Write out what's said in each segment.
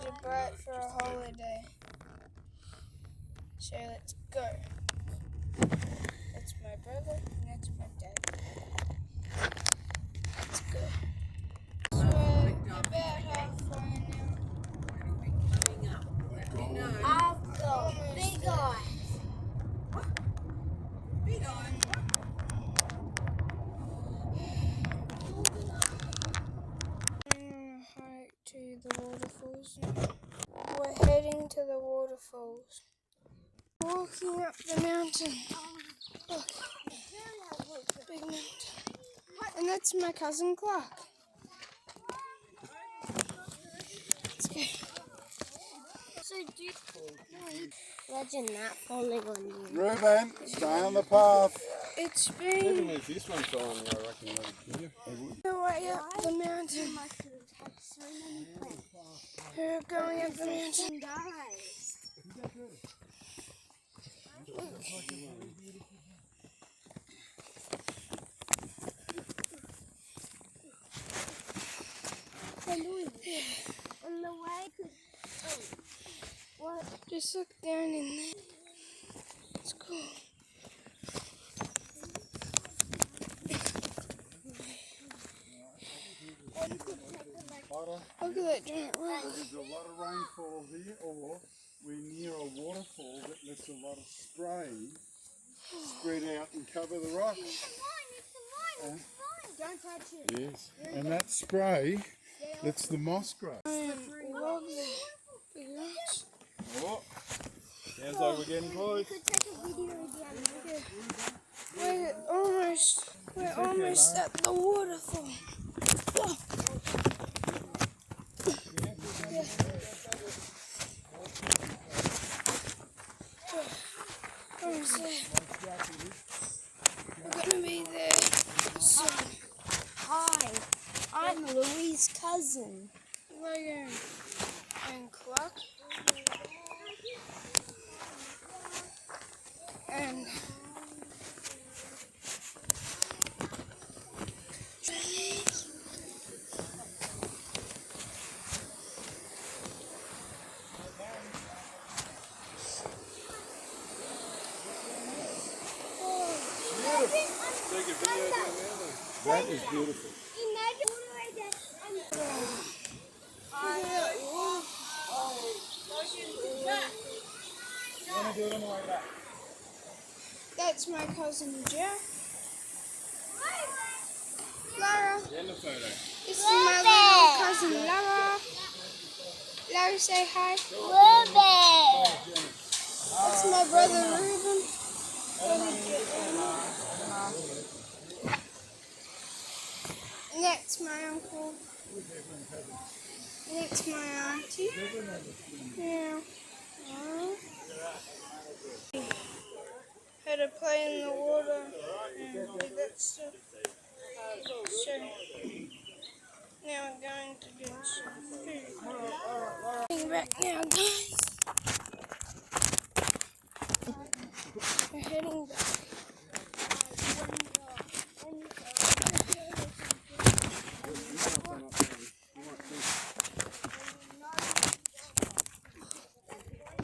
to Bright for a holiday. So let's go. That's my brother and that's my dad. Let's go. So about halfway now. I've got big eyes. Big eyes. Hike to the waterfalls now. We're heading to the waterfalls. Walking up the mountain. Look, big mountain. And that's my cousin Clark. Let's go. So imagine that falling on you. Reuben, stay on the path. It's Even been if this one's on, I reckon they would. the way up the mountain. We're going up the mountain. On the way, what? Just look down in there. It's cool. Look at that giant rock. There's a lot of rainfall here, or we're near a waterfall that lets a lot of spray spread out and cover the rocks. Don't touch it. Yes, and that spray lets the moss grow. Love the big rocks. Oh, sounds like we're getting close. Could take a video again. We're almost at the waterfall. Whoa. Yeah. Almost there. We're gonna be there soon. Hi, I'm Louise's cousin. Logan and Clark. And Take a video down there. That is beautiful. You want to do it on the way back? that's my cousin Jeff. Lara. In the photo. This is my little cousin Lara. Lara, say hi. That's my brother Reuben. And that's my uncle. And that's my auntie. Yeah. Had to play in the water and do that stuff. So now we're going to do some food. Getting back now, guys. We're heading back.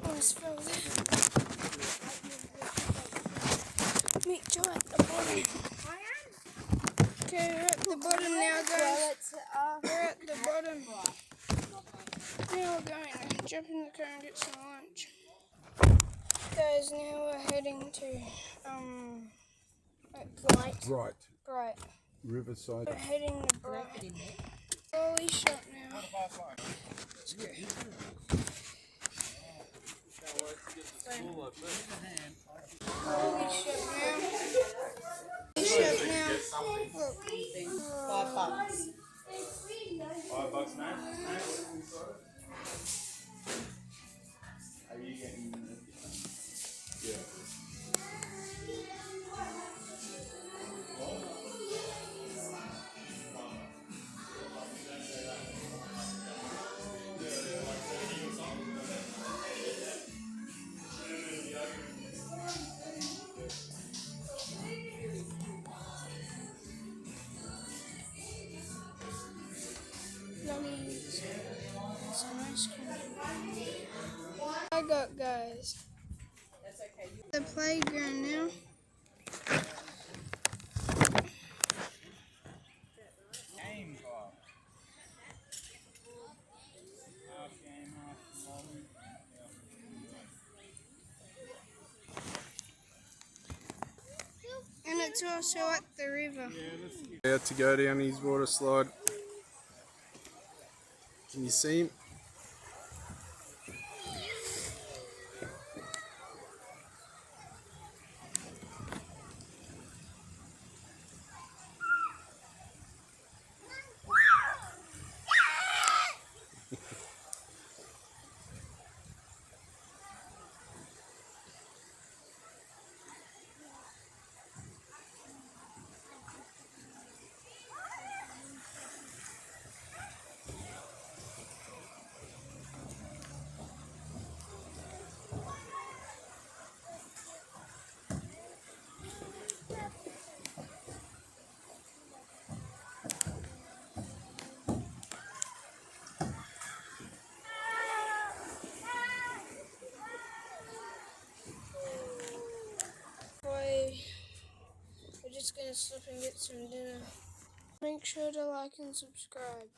Almost fell there. Meet Joe at the bottom. Okay, we're at the bottom now, guys. We're at the bottom. Now we're going to jump in the car and get some lunch. Guys, now we're heading to Bright. Riverside. We're heading to Bright. Holy shot now. Let's go. Holy shit now. Holy shit now. Look. $5. $5 max. Are you getting? Yeah. Yummies. guys. The playground now. And it's also at the river. About to go down his water slide. Can you see him? We're just gonna stop and get some dinner. Make sure to like and subscribe.